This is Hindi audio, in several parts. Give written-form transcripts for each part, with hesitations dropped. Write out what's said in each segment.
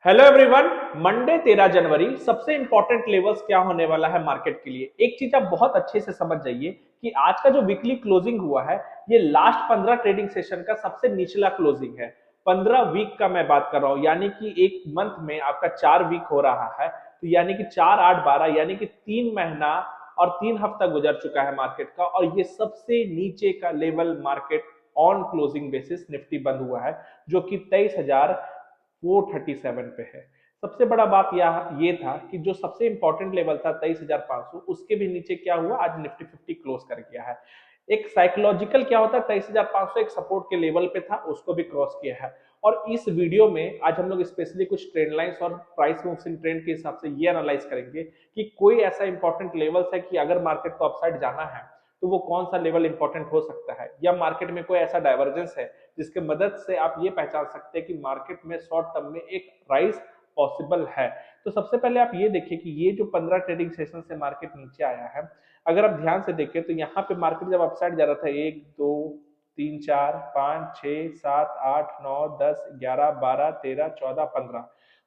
Hello everyone. मंडे 13 जनवरी सबसे इंपॉर्टेंट लेवल्स क्या होने वाला है मार्केट के लिए। एक चीज आप बहुत अच्छे से समझ जाइए कि आज का जो वीकली क्लोजिंग हुआ है ये लास्ट 15 ट्रेडिंग सेशन का सबसे निचला क्लोजिंग है। 15 वीक का मैं बात कर रहा हूं, यानी कि एक मंथ में आपका 4 वीक हो रहा है, तो यानी कि 4 8 12 यानी कि 3 महीना और 3 हफ्ता गुजर चुका है मार्केट का, और ये सबसे नीचे का level market on closing basis Nifty बंद हुआ है, जो कि 23,437 पे है। सबसे बड़ा बात ये था कि जो सबसे इंपॉर्टेंट लेवल था 23,500, उसके भी नीचे क्या हुआ, आज निफ्टी 50 क्लोज कर गया है। एक साइकोलॉजिकल क्या होता है, 23,500 एक सपोर्ट के लेवल पे था, उसको भी क्रॉस किया है। और इस वीडियो में आज हम लोग स्पेशली कुछ ट्रेंड लाइंस और प्राइस मूव्स इन ट्रेंड के हिसाब से ये एनालाइज करेंगे कि कोई ऐसा इंपॉर्टेंट लेवल्स है कि अगर मार्केट को अपसाइड जाना है तो वो कौन सा लेवल इंपॉर्टेंट हो सकता है, या मार्केट में कोई ऐसा डाइवर्जेंस है जिसके मदद से आप ये पहचान सकते हैं कि मार्केट में शॉर्ट टर्म में एक राइज पॉसिबल है। तो सबसे पहले आप ये देखिए कि ये जो 15 ट्रेडिंग सेशन से मार्केट नीचे आया है, अगर आप ध्यान से देखें तो यहाँ पे मार्केट जब अपसाइड जा रहा था 1 2 3 4 5 6 7 8 9 10 11 12 13 14 15,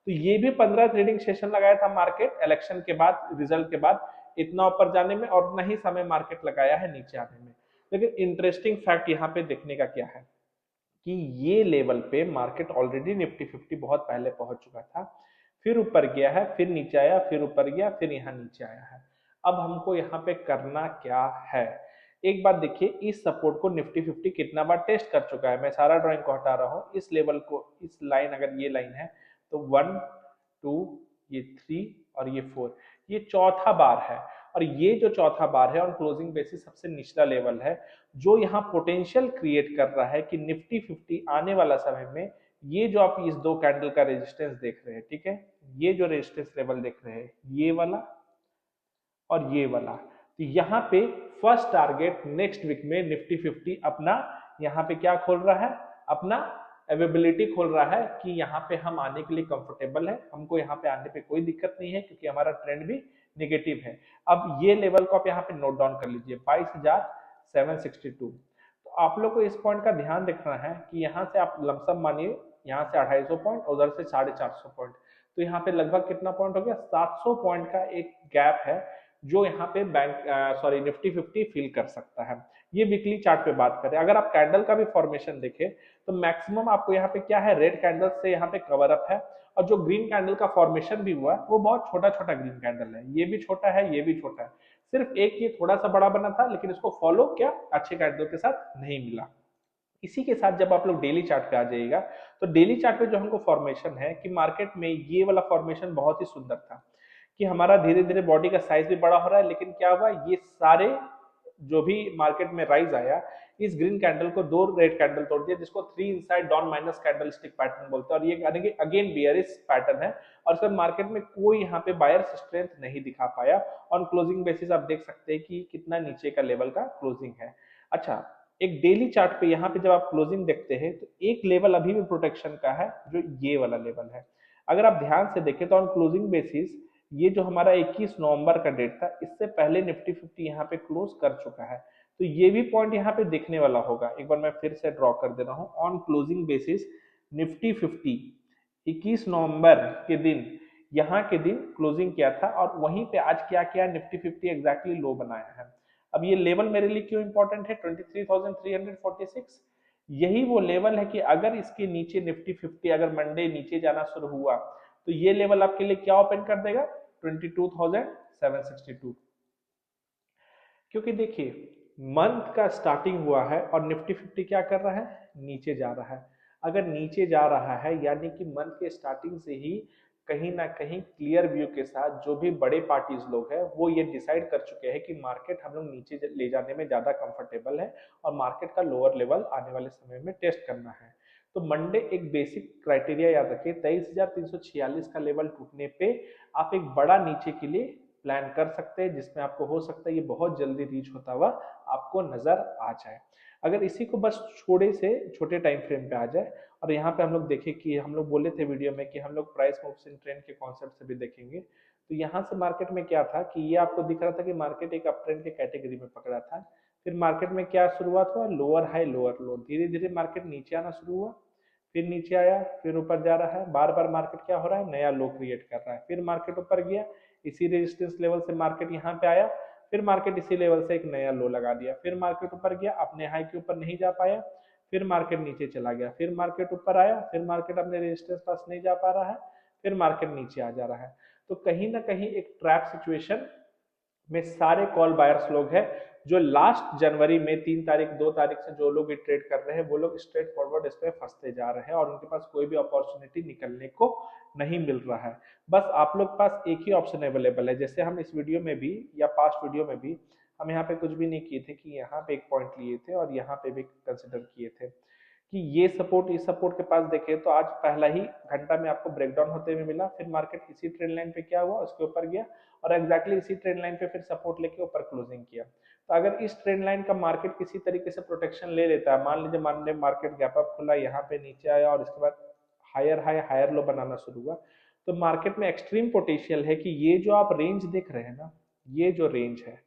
तो ये भी 15 ट्रेडिंग सेशन लगाया था मार्केट इलेक्शन के बाद, रिजल्ट के बाद इतना ऊपर जाने में, और नहीं समय मार्केट लगाया है नीचे आने में। लेकिन इंटरेस्टिंग फैक्ट यहाँ पे देखने का क्या है कि ये लेवल पे मार्केट ऑलरेडी निफ्टी 50 बहुत पहले पहुंच चुका था, फिर ऊपर गया है, फिर नीचे आया, फिर ऊपर गया, फिर यहाँ नीचे आया है। अब हमको यहाँ पे करना क्या है, एक बात देखिए, इस सपोर्ट को निफ्टी 50 कितना बार टेस्ट कर चुका है। मैं सारा ड्राइंग को हटा रहा हूँ, इस लेवल को, इस लाइन, अगर ये लाइन है तो 1 2, ये 3 और ये 4, ये चौथा बार है। और ये जो चौथा बार है ऑन क्लोजिंग बेसिस सबसे निचला लेवल है, जो यहाँ पोटेंशियल क्रिएट कर रहा है कि निफ्टी 50 आने वाला समय में, ये जो आप इस दो कैंडल का रेजिस्टेंस देख रहे हैं, ठीक है, ये जो रेजिस्टेंस लेवल देख रहे हैं, ये वाला और ये वाला, तो यहाँ पे फर्स्ट टारगेट नेक्स्ट वीक में निफ्टी 50 अपना यहाँ पे क्या खोल रहा है, अपना अवेबिलिटी खोल रहा है कि यहाँ पे हम आने के लिए कंफर्टेबल है, हमको यहाँ पे आने पे कोई दिक्कत नहीं है क्योंकि हमारा ट्रेंड भी निगेटिव है। अब ये लेवल को आप यहाँ पे नोट डाउन कर लीजिए, 22,762। तो आप लोग को इस पॉइंट का ध्यान रखना है कि यहाँ से आप लमसम मानिए, यहाँ से 250 पॉइंट, उधर से 450 पॉइंट, तो यहाँ पे लगभग कितना पॉइंट हो गया, 700 पॉइंट का एक गैप है जो यहाँ पे बैंक सॉरी निफ्टी 50 फील कर सकता है। ये वीकली चार्ट पे बात करें, अगर आप कैंडल का भी फॉर्मेशन देखें तो मैक्सिमम आपको यहाँ पे क्या है, रेड कैंडल से यहाँ पे कवर अप है, और जो ग्रीन कैंडल का फॉर्मेशन भी हुआ वो बहुत छोटा छोटा ग्रीन कैंडल है, ये भी छोटा है, ये भी छोटा है, सिर्फ एक ये थोड़ा सा बड़ा बना था, लेकिन इसको फॉलो क्या अच्छे कैंडल के साथ नहीं मिला। इसी के साथ जब आप लोग डेली चार्ट पे आ जाइएगा, तो डेली चार्ट पे जो हमको फॉर्मेशन है कि मार्केट में ये वाला फॉर्मेशन बहुत ही सुंदर था कि हमारा धीरे धीरे बॉडी का साइज भी बड़ा हो रहा है, लेकिन क्या हुआ, ये सारे जो भी मार्केट में राइज आया, इस ग्रीन कैंडल को दो रेड कैंडल तोड़ दिया, जिसको 3 inside down minus candlestick pattern बोलते हैं, और ये अगेन बियरिश पैटर्न है, और सर मार्केट में कोई यहाँ पे बायर्स स्ट्रेंथ नहीं दिखा पाया। ऑन क्लोजिंग बेसिस आप देख सकते हैं कि कितना नीचे का लेवल का क्लोजिंग है। अच्छा, एक डेली चार्ट पे यहाँ पे जब आप क्लोजिंग देखते हैं तो एक लेवल अभी भी प्रोटेक्शन का है, जो ये वाला लेवल है। अगर आप ध्यान से देखें तो ऑन क्लोजिंग बेसिस ये जो हमारा 21 नवंबर का डेट था, इससे पहले निफ्टी 50 यहाँ पे क्लोज कर चुका है, तो ये भी पॉइंट यहाँ पे देखने वाला होगा। एक बार मैं फिर से ड्रॉ कर दे रहा हूँ, ऑन क्लोजिंग बेसिस निफ्टी 50 21 नवंबर के दिन, यहाँ के दिन क्लोजिंग किया था, और वहीं पे आज क्या किया, निफ्टी 50 एग्जैक्टली लो बनाया है। अब ये लेवल मेरे लिए क्यों इंपॉर्टेंट है, 23,346, यही वो लेवल है कि अगर इसके नीचे निफ्टी 50 अगर मंडे नीचे जाना शुरू हुआ तो ये लेवल आपके लिए क्या ओपन कर देगा, 22,762। क्योंकि देखिए, मंथ का स्टार्टिंग हुआ है और निफ्टी 50 क्या कर रहा है, नीचे जा रहा है। अगर नीचे जा रहा है यानी कि मंथ के स्टार्टिंग से ही कहीं ना कहीं क्लियर व्यू के साथ जो भी बड़े पार्टीज लोग हैं वो ये डिसाइड कर चुके हैं कि मार्केट हम लोग नीचे ले जाने में ज्यादा कंफर्टेबल है, और मार्केट का लोअर लेवल आने वाले समय में टेस्ट करना है। तो मंडे एक बेसिक क्राइटेरिया याद रखिए, 23,346 का लेवल टूटने पे आप एक बड़ा नीचे के लिए प्लान कर सकते हैं, जिसमें आपको हो सकता है ये बहुत जल्दी रीच होता हुआ आपको नजर आ जाए। अगर इसी को बस छोटे से छोटे टाइम फ्रेम पे आ जाए, और यहाँ पे हम लोग देखें कि हम लोग बोले थे वीडियो में कि हम लोग प्राइस मूव्स इन ट्रेंड के कॉन्सेप्ट से भी देखेंगे, तो यहाँ से मार्केट में क्या था कि ये आपको दिख रहा था कि मार्केट एक अप ट्रेंड के कैटेगरी में पकड़ा था, फिर मार्केट में क्या शुरुआत हुआ, लोअर हाई लोअर लो, धीरे धीरे मार्केट नीचे आना शुरू हुआ, फिर नीचे आया, फिर ऊपर जा रहा है, बार बार मार्केट क्या हो रहा है, नया लो क्रिएट कर रहा है, फिर मार्केट ऊपर गया, इसी रेजिस्टेंस लेवल से मार्केट यहाँ पे आया, फिर मार्केट इसी लेवल से एक नया लो लगा दिया, फिर मार्केट ऊपर गया, अपने हाई के ऊपर नहीं जा पाया, फिर मार्केट नीचे चला गया, फिर मार्केट ऊपर आया, फिर मार्केट अपने रेजिस्टेंस पास नहीं जा पा रहा है, फिर मार्केट नीचे आ जा रहा है। तो कहीं ना कहीं एक ट्रैप सिचुएशन में सारे कॉल बायर्स लोग हैं जो लास्ट जनवरी में 3 तारीख 2 तारीख से जो लोग ट्रेड कर रहे हैं वो लोग स्ट्रेट फॉरवर्ड इस पे फंसते जा रहे हैं और उनके पास कोई भी अपॉर्चुनिटी निकलने को नहीं मिल रहा है। बस आप लोग पास एक ही ऑप्शन अवेलेबल है, जैसे हम इस वीडियो में भी या पास्ट वीडियो में भी हम यहाँ पे कुछ भी नहीं किए थे कि यहाँ पे एक पॉइंट लिए थे और यहाँ पे भी कंसिडर किए थे कि ये सपोर्ट इस सपोर्ट के पास देखे तो आज पहला ही घंटा में आपको ब्रेकडाउन होते हुए मिला, फिर मार्केट इसी ट्रेंड लाइन पे क्या हुआ उसके ऊपर गया और एग्जैक्टली इसी ट्रेंड लाइन पे फिर सपोर्ट लेके ऊपर क्लोजिंग किया। तो अगर इस ट्रेंड लाइन का मार्केट किसी तरीके से प्रोटेक्शन ले लेता है, मान लीजिए मार्केट गैप अप खुला, यहाँ पे नीचे आया और इसके बाद हायर हाई हायर लो बनाना शुरू हुआ, तो मार्केट में एक्सट्रीम पोटेंशियल है कि ये जो आप रेंज देख रहे हैं ना, ये जो रेंज है,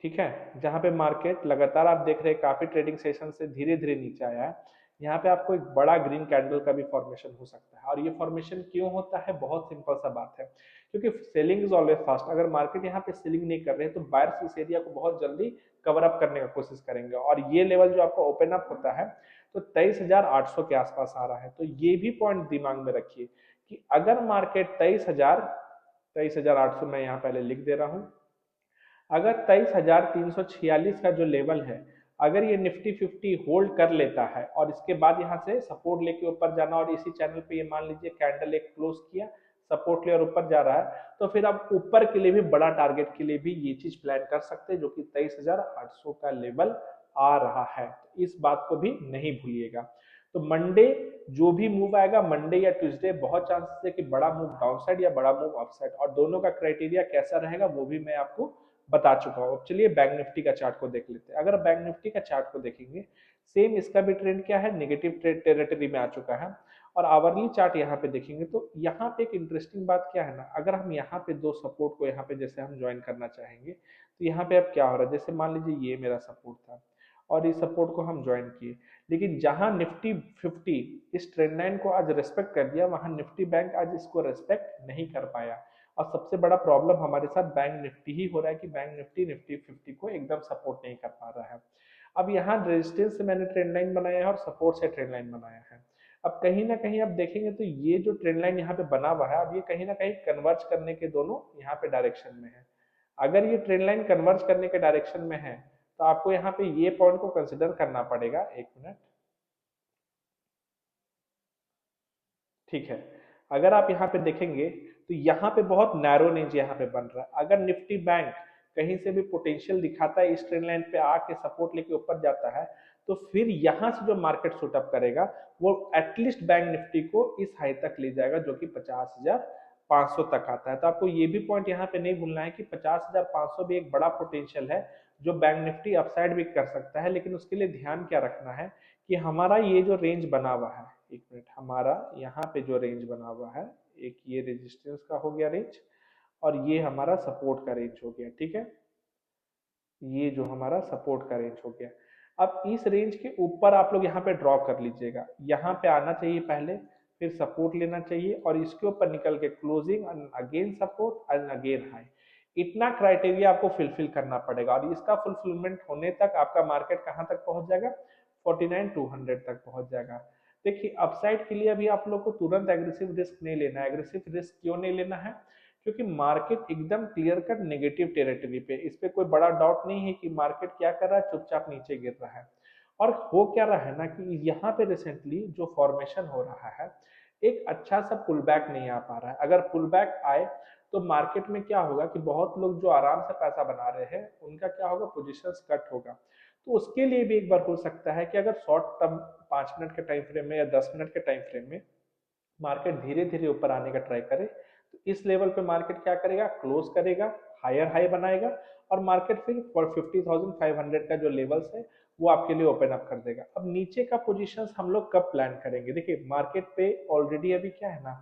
ठीक है, जहां पे मार्केट लगातार आप देख रहे हैं काफी ट्रेडिंग सेशन से धीरे धीरे नीचे आया है, यहाँ पे आपको एक बड़ा ग्रीन कैंडल का भी फॉर्मेशन हो सकता है। और ये फॉर्मेशन क्यों होता है, बहुत सिंपल सा बात है, क्योंकि सेलिंग इज ऑलवेज फास्ट। अगर मार्केट यहाँ पे सेलिंग नहीं कर रहे हैं तो बायर्स इस एरिया को बहुत जल्दी कवर अप करने का कोशिश करेंगे और ये लेवल जो आपका ओपन अप होता है तो 23,800 के आसपास आ रहा है। तो ये भी पॉइंट दिमाग में रखिए कि अगर मार्केट 23,800 मैं यहाँ पहले लिख दे रहा हूँ, अगर 23,346 का जो लेवल है, अगर ये निफ्टी 50 होल्ड कर लेता है और इसके बाद यहाँ से सपोर्ट लेके ऊपर जाना और इसी चैनल पे ये मान लीजिए कैंडल एक क्लोज किया, सपोर्ट ले और ऊपर जा रहा है, तो फिर आप ऊपर के लिए भी बड़ा टारगेट के लिए भी ये चीज प्लान कर सकते हैं जो कि 23,800 का लेवल आ रहा है। इस बात को भी नहीं भूलिएगा। तो मंडे जो भी मूव आएगा, मंडे या ट्यूसडे, बहुत चांसेस है कि बड़ा मूव डाउन साइड या बड़ा मूव अप साइड, और दोनों का क्राइटेरिया कैसा रहेगा वो भी मैं आपको बता चुका हूँ। अब चलिए बैंक निफ्टी का चार्ट को देख लेते हैं। अगर बैंक निफ्टी का चार्ट को देखेंगे, सेम इसका भी ट्रेंड क्या है, नेगेटिव ट्रेड टेरिटरी में आ चुका है। और आवरली चार्ट यहाँ पे देखेंगे तो यहाँ पे एक इंटरेस्टिंग बात क्या है ना, अगर हम यहाँ पे दो सपोर्ट को यहाँ पे जैसे हम ज्वाइन करना चाहेंगे तो यहाँ पे अब क्या हो रहा है, जैसे मान लीजिए ये मेरा सपोर्ट था और इस सपोर्ट को हम ज्वाइन किए, लेकिन जहां निफ्टी 50 इस ट्रेंड लाइन को आज रेस्पेक्ट कर दिया, वहां निफ्टी बैंक आज इसको रेस्पेक्ट नहीं कर पाया। और सबसे बड़ा प्रॉब्लम हमारे साथ बैंक निफ्टी ही हो रहा है कि बैंक निफ्टी 50 को एकदम सपोर्ट नहीं कर पा रहा है। अब यहाँ रेजिस्टेंस से मैंने ट्रेंड लाइन बनाया है और सपोर्ट से ट्रेंड लाइन बनाया है। अब कहीं ना कहीं आप देखेंगे तो ये जो ट्रेंड लाइन यहाँ पे बना हुआ है, अब ये कहीं ना कहीं कन्वर्ज करने के दोनों यहाँ पे डायरेक्शन में है। अगर ये ट्रेंड लाइन कन्वर्ज करने के डायरेक्शन में है तो आपको यहाँ पे ये पॉइंट को कंसिडर करना पड़ेगा। एक मिनट, ठीक है, अगर आप यहाँ पे देखेंगे तो यहाँ पे बहुत नैरो रेंज यहाँ पे बन रहा है। अगर निफ्टी बैंक कहीं से भी पोटेंशियल दिखाता है, इस ट्रेंड लाइन पे आके सपोर्ट लेके ऊपर जाता है, तो फिर यहाँ से जो मार्केट शूटअप करेगा वो एटलीस्ट बैंक निफ्टी को इस हाई तक ले जाएगा जो कि 50,500 तक आता है। तो आपको ये भी पॉइंट यहाँ पे नहीं भूलना है कि 50,500 भी एक बड़ा पोटेंशियल है जो बैंक निफ्टी अपसाइड भी कर सकता है। लेकिन उसके लिए ध्यान क्या रखना है कि हमारा ये जो रेंज बना हुआ है, एक मिनट, हमारा यहाँ पे जो रेंज बना हुआ है, एक ये रेजिस्टेंस का हो गया रेंज और ये हमारा सपोर्ट का रेंज हो गया, ठीक है, ये जो हमारा सपोर्ट का रेंज हो गया। अब इस रेंज के ऊपर आप लोग यहाँ पे ड्रॉ कर लीजिएगा, यहाँ पे आना चाहिए पहले, फिर सपोर्ट लेना चाहिए और इसके ऊपर निकल के closing and again support and again high. इतना क्राइटेरिया आपको फुलफिल करना पड़ेगा और इसका फुलफिलमेंट होने तक आपका मार्केट कहाँ तक पहुंच जाएगा, 49,200 तक पहुंच जाएगा। देखिए अपसाइड के लिए अभी आप लोग को तुरंत एग्रेसिव रिस्क नहीं लेना है। एग्रेसिव रिस्क क्यों नहीं लेना है, क्योंकि मार्केट एकदम क्लियर कट नेगेटिव टेरिटरी पे, इस पे कोई बड़ा डाउट नहीं है कि मार्केट क्या कर रहा है, चुपचाप नीचे गिर रहा है। और हो क्या रहा है ना कि यहाँ पे रिसेंटली जो फॉर्मेशन हो रहा है, एक अच्छा सा पुल बैक नहीं आ पा रहा है। अगर पुल बैक आए तो मार्केट में क्या होगा कि बहुत लोग जो आराम से पैसा बना रहे हैं उनका क्या होगा, पोजीशंस कट होगा। तो उसके लिए भी एक बार हो सकता है कि अगर शॉर्ट टर्म 5 मिनट के टाइम फ्रेम में या 10 मिनट के टाइम फ्रेम में मार्केट धीरे धीरे ऊपर आने का ट्राई करे तो इस लेवल पे मार्केट क्या करेगा, क्लोज करेगा, हायर हाई बनाएगा और मार्केट फिर 50,500 का जो लेवल्स है वो आपके लिए ओपन अप कर देगा। अब नीचे का पोजीशंस हम लोग कब प्लान करेंगे, देखिए मार्केट पे ऑलरेडी अभी क्या है ना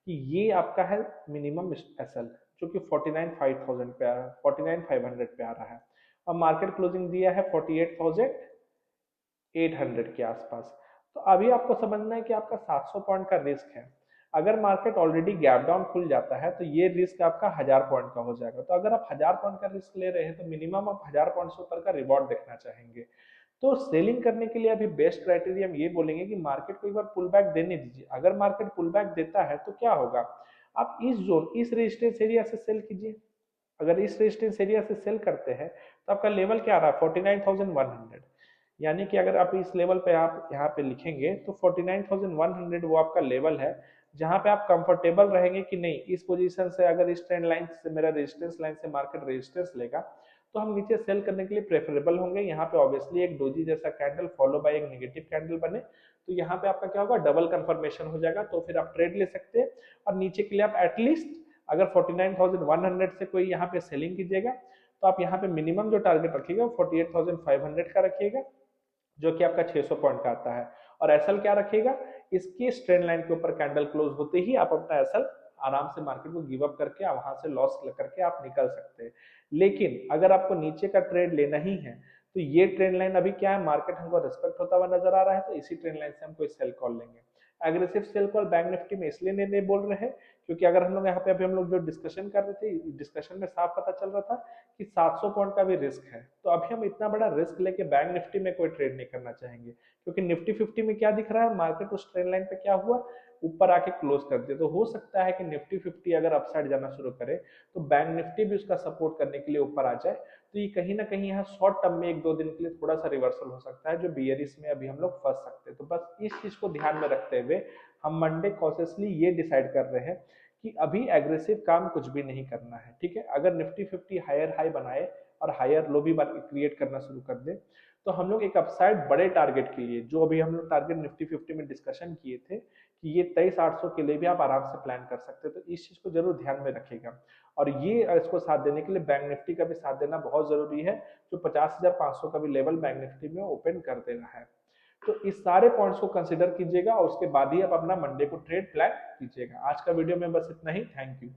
कि ये आपका है मिनिमम एसएल जो कि 49,500 पे आ रहा है, 49,500 पे आ रहा है और मार्केट क्लोजिंग दिया है 48,800 के आसपास। तो अभी आपको समझना है कि आपका 700 पॉइंट का रिस्क है। अगर मार्केट ऑलरेडी गैप डाउन खुल जाता है तो ये रिस्क आपका 1000 पॉइंट का हो जाएगा। तो अगर आप 1000 पॉइंट का रिस्क ले रहे हैं तो मिनिमम आप 1000 पॉइंट से ऊपर का रिवॉर्ड देखना चाहेंगे। तो सेलिंग करने के लिए अभी बेस्ट क्राइटेरिया हम ये बोलेंगे कि मार्केट को एक बार पुल बैक देने दीजिए। अगर मार्केट पुल बैक देता है तो क्या होगा, आप इस जोन, इस रेजिस्टेंस एरिया से सेल कीजिए। अगर इस रेजिस्टेंस एरिया से सेल करते हैं तो आपका लेवल क्या आ रहा है, 49,100। यानी कि अगर आप इस लेवल पे आप यहाँ पे लिखेंगे तो 49,100 वो आपका लेवल है, जहां पे आप कंफर्टेबल रहेंगे कि नहीं, इस पोजीशन से अगर इस ट्रेंड लाइन से मेरा रेजिस्टेंस लाइन से मार्केट रेजिस्टेंस लेगा तो हम नीचे सेल करने के लिए प्रेफरेबल होंगे। यहाँ पे ऑब्वियसली एक डोजी जैसा कैंडल फॉलो बाय एक नेगेटिव कैंडल बने तो यहाँ पे आपका क्या होगा, डबल कंफर्मेशन हो जाएगा, तो फिर आप ट्रेड ले सकते हैं। और नीचे के लिए आप एटलीस्ट अगर 49,100 से कोई यहाँ पे सेलिंग कीजिएगा तो आप यहाँ पे मिनिमम जो टारगेट रखिएगा वो 48,500 का रखिएगा, जो कि आपका 600 पॉइंट का आता है। और एसएल क्या रखिएगा, इसकी ट्रेंड लाइन के ऊपर कैंडल क्लोज होते ही आप अपना एसएल आराम से मार्केट को गिव अप करके वहां से लॉस करके आप निकल सकते हैं। लेकिन अगर आपको नीचे का ट्रेड लेना ही है तो ये ट्रेंड लाइन अभी क्या है, मार्केट हमको रिस्पेक्ट होता हुआ नजर आ रहा है, तो इसी ट्रेंड लाइन से हम कोई सेल कॉल लेंगे। Aggressive sell call bank Nifty में इसलिए नहीं बोल रहे हैं क्योंकि अगर हम लोग यहाँ पे अभी हम लोग जो डिस्कशन कर रहे थे, डिस्कशन में साफ पता चल रहा था कि 700 पॉइंट का भी रिस्क है। तो अभी हम इतना बड़ा रिस्क लेके बैंक निफ्टी में कोई ट्रेड नहीं करना चाहेंगे, क्योंकि निफ्टी 50 में क्या दिख रहा है, मार्केट उस ट्रेंड लाइन पे क्या हुआ, ऊपर आके क्लोज कर दिया। तो हो सकता है कि निफ्टी 50 अगर अपसाइड जाना शुरू करे तो बैंक निफ्टी भी उसका सपोर्ट करने के लिए ऊपर आ जाए। तो ये कहीं ना कहीं यहाँ शॉर्ट टर्म में 1-2 दिन के लिए थोड़ा सा रिवर्सल हो सकता है, जो बियरिश में अभी हम लोग फंस सकते हैं। तो बस इस चीज को ध्यान में रखते हुए हम मंडे कॉशियसली ये डिसाइड कर रहे हैं कि अभी एग्रेसिव काम कुछ भी नहीं करना है। ठीक है, अगर निफ्टी 50 हायर हाई बनाए और हायर लो भी क्रिएट करना शुरू कर दे तो हम लोग एक अपसाइड बड़े टारगेट के लिए, जो अभी हम लोग टारगेट निफ्टी 50 में डिस्कशन किए थे कि ये 23,800 के लिए भी आप आराम से प्लान कर सकते हैं। तो इस चीज को जरूर ध्यान में रखिएगा। और ये इसको साथ देने के लिए बैंक निफ्टी का भी साथ देना बहुत जरूरी है, जो 50,500 का भी लेवल बैंक निफ्टी में ओपन कर दे रहा है। तो इस सारे पॉइंट्स को कंसिडर कीजिएगा और उसके बाद ही आप अपना मंडे को ट्रेड प्लान कीजिएगा। आज का वीडियो में बस इतना ही। Thank you.